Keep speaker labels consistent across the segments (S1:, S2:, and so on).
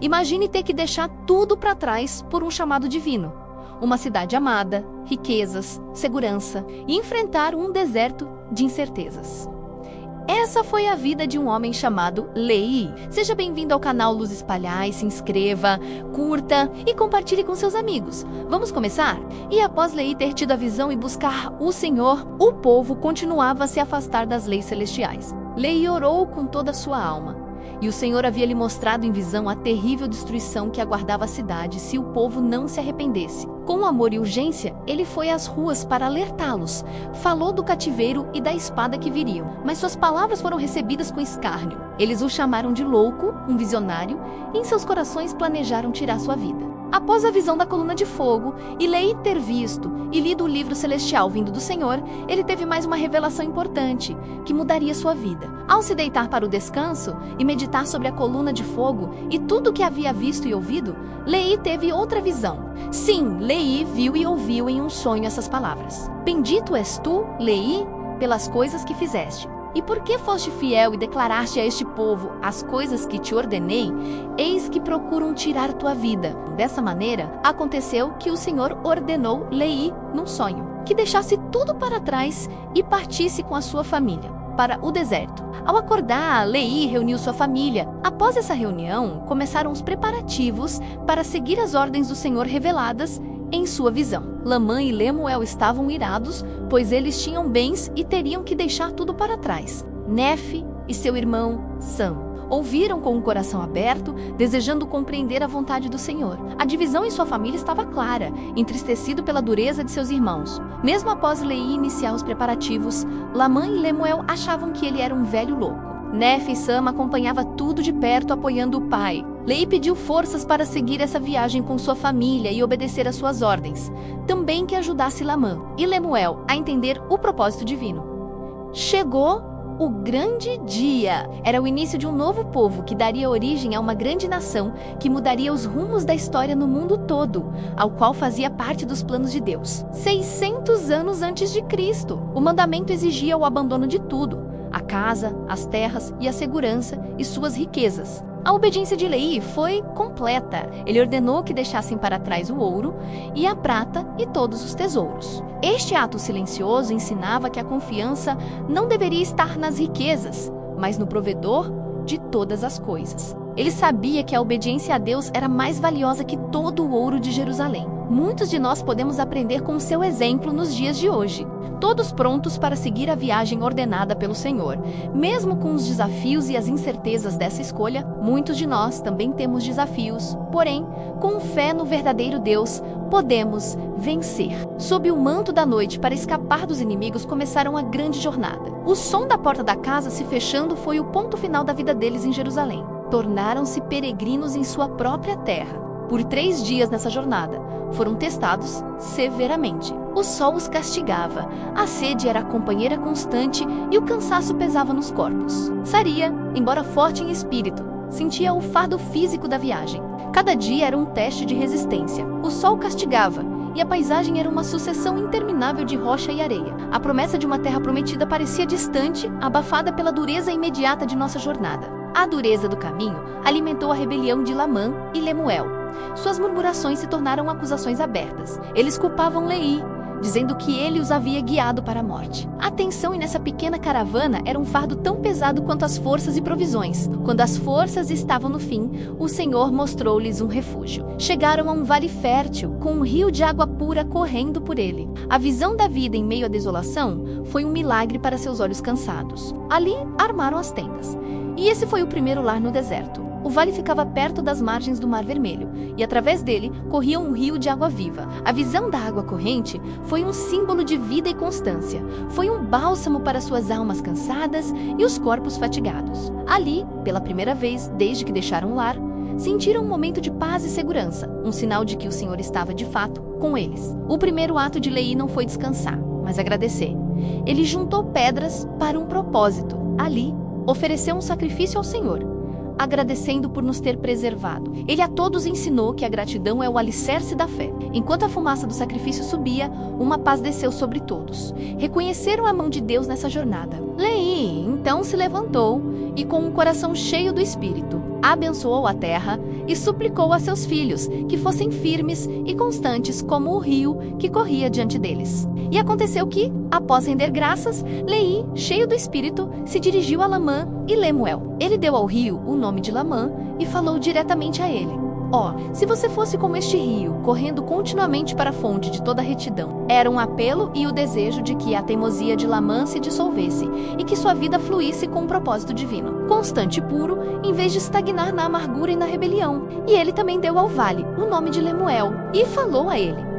S1: Imagine ter que deixar tudo para trás por um chamado divino. Uma cidade amada, riquezas, segurança e enfrentar um deserto de incertezas. Essa foi a vida de um homem chamado Leí. Seja bem-vindo ao canal Luz Espalhar, se inscreva, curta e compartilhe com seus amigos. Vamos começar? E após Leí ter tido a visão e buscar o Senhor, o povo continuava a se afastar das leis celestiais. Leí orou com toda a sua alma. E o Senhor havia lhe mostrado em visão a terrível destruição que aguardava a cidade se o povo não se arrependesse. Com amor e urgência, ele foi às ruas para alertá-los. Falou do cativeiro e da espada que viriam, mas suas palavras foram recebidas com escárnio. Eles o chamaram de louco, um visionário, e em seus corações planejaram tirar sua vida. Após a visão da coluna de fogo e Leí ter visto e lido o livro celestial vindo do Senhor, ele teve mais uma revelação importante, que mudaria sua vida. Ao se deitar para o descanso e meditar sobre a coluna de fogo e tudo o que havia visto e ouvido, Leí teve outra visão. Sim, Leí viu e ouviu em um sonho essas palavras: Bendito és tu, Leí, pelas coisas que fizeste. E por que foste fiel e declaraste a este povo as coisas que te ordenei? Eis que procuram tirar tua vida. Dessa maneira, aconteceu que o Senhor ordenou Leí, num sonho, que deixasse tudo para trás e partisse com a sua família para o deserto. Ao acordar, Leí reuniu sua família. Após essa reunião, começaram os preparativos para seguir as ordens do Senhor reveladas em sua visão. Lamã e Lemuel estavam irados, pois eles tinham bens e teriam que deixar tudo para trás. Nefe e seu irmão Sam ouviram com o coração aberto, desejando compreender a vontade do Senhor. A divisão em sua família estava clara, entristecido pela dureza de seus irmãos. Mesmo após Leí iniciar os preparativos, Lamã e Lemuel achavam que ele era um velho louco. Nefe e Sam acompanhava tudo de perto, apoiando o pai. Leí pediu forças para seguir essa viagem com sua família e obedecer às suas ordens. Também que ajudasse Lamã e Lemuel a entender o propósito divino. Chegou o grande dia. Era o início de um novo povo que daria origem a uma grande nação que mudaria os rumos da história no mundo todo, ao qual fazia parte dos planos de Deus. 600 anos antes de Cristo, o mandamento exigia o abandono de tudo: a casa, as terras e a segurança e suas riquezas. A obediência de Leí foi completa. Ele ordenou que deixassem para trás o ouro e a prata e todos os tesouros. Este ato silencioso ensinava que a confiança não deveria estar nas riquezas, mas no provedor de todas as coisas. Ele sabia que a obediência a Deus era mais valiosa que todo o ouro de Jerusalém. Muitos de nós podemos aprender com seu exemplo nos dias de hoje, todos prontos para seguir a viagem ordenada pelo Senhor. Mesmo com os desafios e as incertezas dessa escolha, muitos de nós também temos desafios. Porém, com fé no verdadeiro Deus, podemos vencer. Sob o manto da noite, para escapar dos inimigos, começaram a grande jornada. O som da porta da casa se fechando foi o ponto final da vida deles em Jerusalém. Tornaram-se peregrinos em sua própria terra. Por 3 dias nessa jornada, foram testados severamente. O sol os castigava, a sede era a companheira constante e o cansaço pesava nos corpos. Saria, embora forte em espírito, sentia o fardo físico da viagem. Cada dia era um teste de resistência. O sol castigava e a paisagem era uma sucessão interminável de rocha e areia. A promessa de uma terra prometida parecia distante, abafada pela dureza imediata de nossa jornada. A dureza do caminho alimentou a rebelião de Lamã e Lemuel. Suas murmurações se tornaram acusações abertas. Eles culpavam Leí, dizendo que ele os havia guiado para a morte. A tensão nessa pequena caravana era um fardo tão pesado quanto as forças e provisões. Quando as forças estavam no fim, o Senhor mostrou-lhes um refúgio. Chegaram a um vale fértil, com um rio de água pura correndo por ele. A visão da vida em meio à desolação foi um milagre para seus olhos cansados. Ali armaram as tendas. E esse foi o primeiro lar no deserto. O vale ficava perto das margens do Mar Vermelho, e através dele corria um rio de água viva. A visão da água corrente foi um símbolo de vida e constância. Foi um bálsamo para suas almas cansadas e os corpos fatigados. Ali, pela primeira vez desde que deixaram o lar, sentiram um momento de paz e segurança, um sinal de que o Senhor estava de fato com eles. O primeiro ato de Leí não foi descansar, mas agradecer. Ele juntou pedras para um propósito. Ali, ofereceu um sacrifício ao Senhor, agradecendo por nos ter preservado. Ele a todos ensinou que a gratidão é o alicerce da fé. Enquanto a fumaça do sacrifício subia, uma paz desceu sobre todos. Reconheceram a mão de Deus nessa jornada. Leí então se levantou e, com um coração cheio do Espírito, abençoou a terra e suplicou a seus filhos que fossem firmes e constantes como o rio que corria diante deles. E aconteceu que, após render graças, Leí, cheio do espírito, se dirigiu a Lamã e Lemuel. Ele deu ao rio o nome de Lamã e falou diretamente a ele: se você fosse como este rio, correndo continuamente para a fonte de toda a retidão. Era um apelo e o desejo de que a teimosia de Lamã se dissolvesse e que sua vida fluísse com um propósito divino, constante e puro, em vez de estagnar na amargura e na rebelião. E ele também deu ao vale o nome de Lemuel e falou a ele: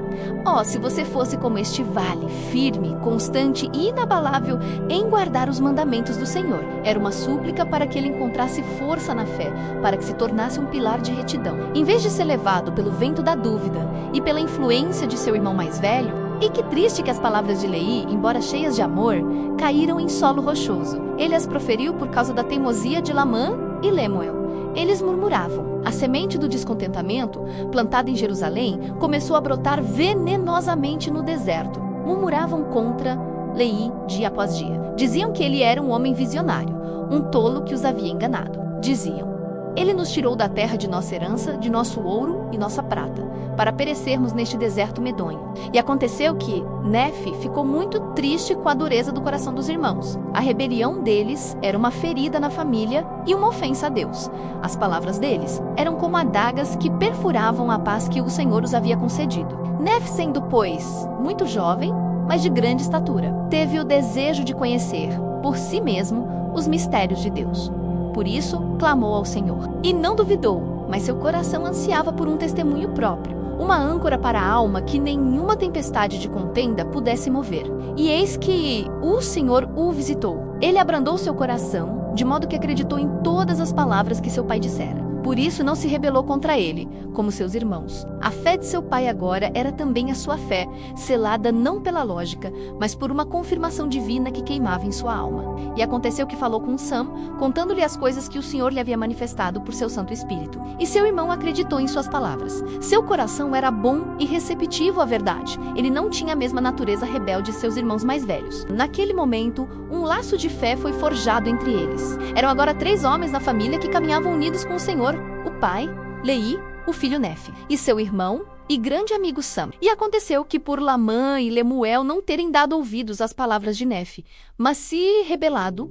S1: se você fosse como este vale, firme, constante e inabalável em guardar os mandamentos do Senhor. Era uma súplica para que ele encontrasse força na fé, para que se tornasse um pilar de retidão. Em vez de ser levado pelo vento da dúvida e pela influência de seu irmão mais velho, e que triste que as palavras de Leí, embora cheias de amor, caíram em solo rochoso. Ele as proferiu por causa da teimosia de Lamã e Lemuel. Eles murmuravam. A semente do descontentamento, plantada em Jerusalém, começou a brotar venenosamente no deserto. Murmuravam contra Leí dia após dia. Diziam que ele era um homem visionário, um tolo que os havia enganado. Diziam: ele nos tirou da terra de nossa herança, de nosso ouro e nossa prata, para perecermos neste deserto medonho. E aconteceu que Nefe ficou muito triste com a dureza do coração dos irmãos. A rebelião deles era uma ferida na família e uma ofensa a Deus. As palavras deles eram como adagas que perfuravam a paz que o Senhor os havia concedido. Nefe, sendo, pois, muito jovem, mas de grande estatura, teve o desejo de conhecer, por si mesmo, os mistérios de Deus. Por isso, clamou ao Senhor. E não duvidou, mas seu coração ansiava por um testemunho próprio, uma âncora para a alma que nenhuma tempestade de contenda pudesse mover. E eis que o Senhor o visitou. Ele abrandou seu coração, de modo que acreditou em todas as palavras que seu pai dissera. Por isso não se rebelou contra ele, como seus irmãos. A fé de seu pai agora era também a sua fé, selada não pela lógica, mas por uma confirmação divina que queimava em sua alma. E aconteceu que falou com Sam, contando-lhe as coisas que o Senhor lhe havia manifestado por seu Santo Espírito. E seu irmão acreditou em suas palavras. Seu coração era bom e receptivo à verdade. Ele não tinha a mesma natureza rebelde de seus irmãos mais velhos. Naquele momento, um laço de fé foi forjado entre eles. Eram agora 3 homens na família que caminhavam unidos com o Senhor: o pai, Leí, o filho Nefe, e seu irmão e grande amigo Sam. E aconteceu que por Lamã e Lemuel não terem dado ouvidos às palavras de Nefe, mas se rebelado,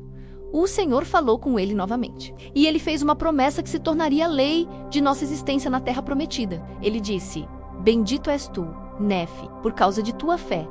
S1: o Senhor falou com ele novamente. E ele fez uma promessa que se tornaria lei de nossa existência na terra prometida. Ele disse: bendito és tu, Nefe, por causa de tua fé.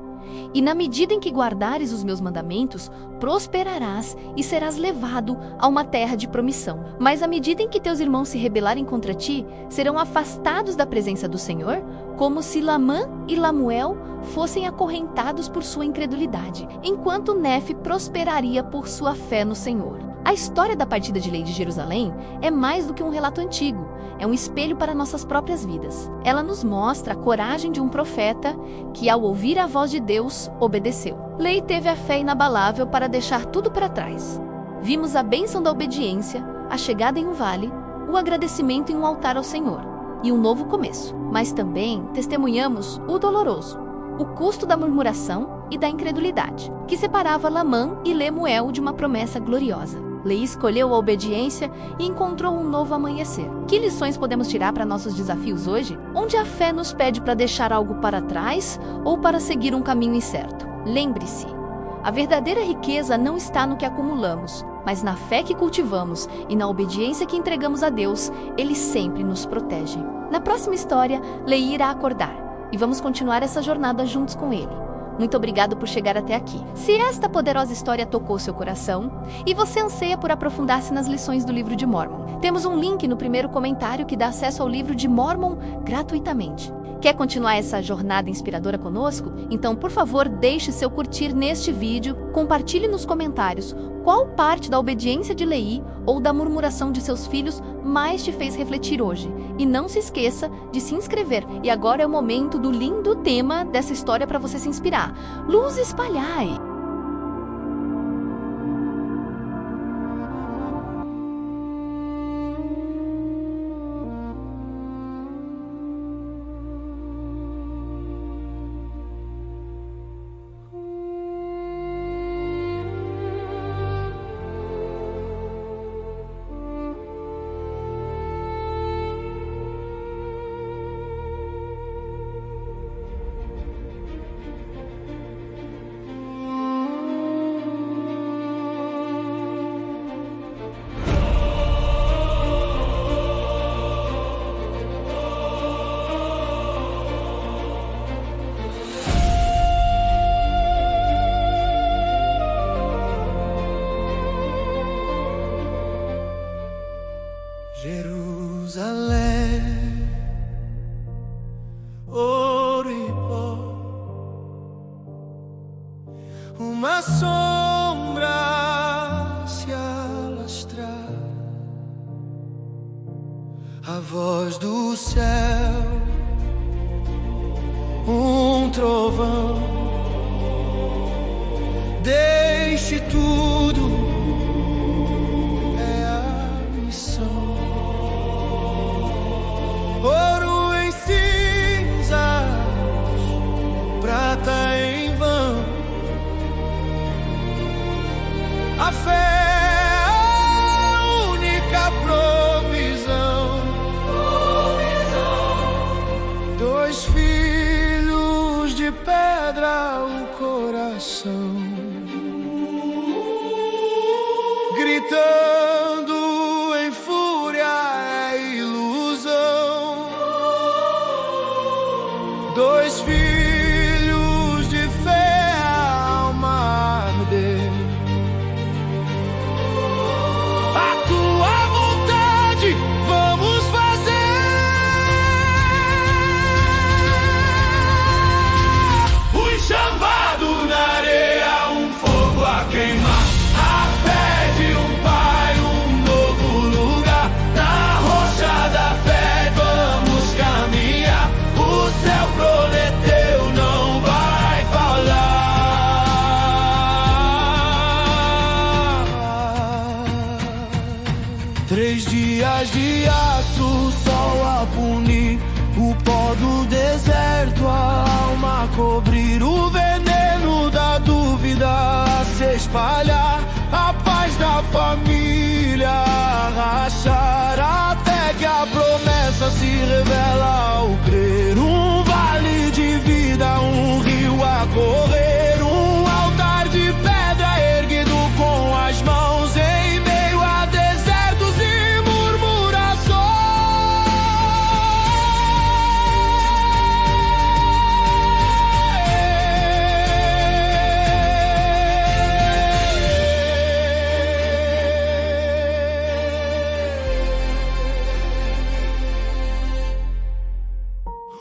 S1: E na medida em que guardares os meus mandamentos, prosperarás e serás levado a uma terra de promissão. Mas à medida em que teus irmãos se rebelarem contra ti, serão afastados da presença do Senhor, como se Lamã e Lamuel fossem acorrentados por sua incredulidade, enquanto Nefe prosperaria por sua fé no Senhor. A história da partida de Leí de Jerusalém é mais do que um relato antigo, é um espelho para nossas próprias vidas. Ela nos mostra a coragem de um profeta que, ao ouvir a voz de Deus, obedeceu. Leí teve a fé inabalável para deixar tudo para trás. Vimos a bênção da obediência, a chegada em um vale, o agradecimento em um altar ao Senhor e um novo começo. Mas também testemunhamos o doloroso, o custo da murmuração e da incredulidade, que separava Lamã e Lemuel de uma promessa gloriosa. Leí escolheu a obediência e encontrou um novo amanhecer. Que lições podemos tirar para nossos desafios hoje? Onde a fé nos pede para deixar algo para trás ou para seguir um caminho incerto? Lembre-se, a verdadeira riqueza não está no que acumulamos, mas na fé que cultivamos e na obediência que entregamos a Deus. Ele sempre nos protege. Na próxima história, Leí irá acordar e vamos continuar essa jornada juntos com ele. Muito obrigado por chegar até aqui. Se esta poderosa história tocou seu coração e você anseia por aprofundar-se nas lições do livro de Mórmon, temos um link no primeiro comentário que dá acesso ao livro de Mórmon gratuitamente. Quer continuar essa jornada inspiradora conosco? Então, por favor, deixe seu curtir neste vídeo, compartilhe nos comentários qual parte da obediência de Leí ou da murmuração de seus filhos mais te fez refletir hoje. E não se esqueça de se inscrever. E agora é o momento do lindo tema dessa história para você se inspirar. Luz espalhai!
S2: Voz do céu, um trovão, deixe tudo, é a missão. Ouro em cinzas, prata em vão, a fé é a única provisão. Dois filhos de pedra, o coração, gritando em fúria, é ilusão. Dois filhos de fé, a alma arder. A tua vontade vamos fazer. Um chamado na areia, um fogo a queimar. A fé de um pai, um novo lugar. Na rocha da fé vamos caminhar. O céu prometeu, não vai falhar. 3 dias de aço, sol a punir, o pó do deserto, a alma a cobrir, o veneno da dúvida a se espalhar, a paz da família a rachar, até que a promessa se revela ao crer. Um vale de vida, um rio a correr, um altar de pedra erguido com as mãos em meio a desertos e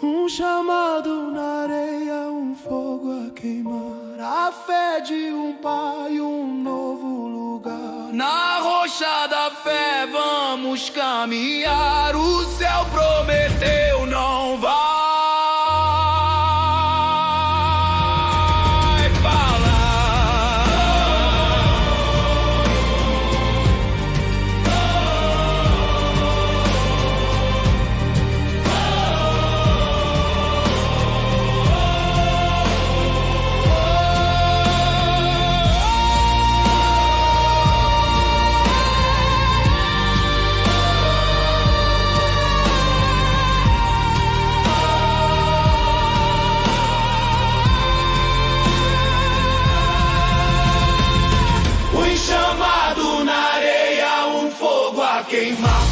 S2: um chamado na areia, um fogo a queimar, a fé de um pai, um novo lugar. Na rocha da fé vamos caminhar, o céu prometeu, não vai falar. Chamado na areia, um fogo a queimar.